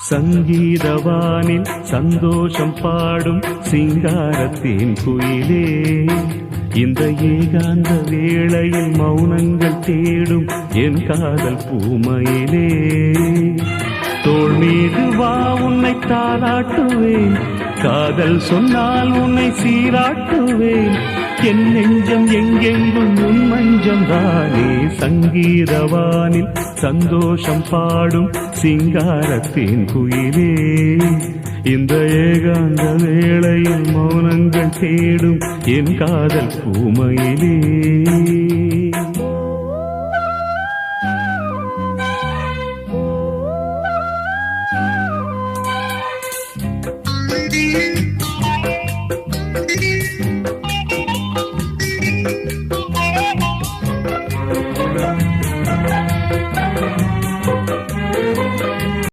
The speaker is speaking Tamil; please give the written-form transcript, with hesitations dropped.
சங்கீதவானில் சந்தோஷம் பாடும் சிங்காரத்தின் குயிலே, இந்த ஏகாந்த வேளையில் மௌனங்கள் தேடும் என் காதல் பூமையிலே. தோள் மீது வா உன்னை தாளாட்டுவேன், காதல் சொன்னால் உன்னை சீராட்டுவேன். என் நெஞ்சம் எங்கெங்கும் உன் மஞ்சம் தானே. சங்கீதவானில் சந்தோஷம் பாடும் சிங்காரத்தின் குயிலே, இந்த ஏகாந்த வேளையில் மௌனங்கள் தேடும் என் காதல் பூமையிலே.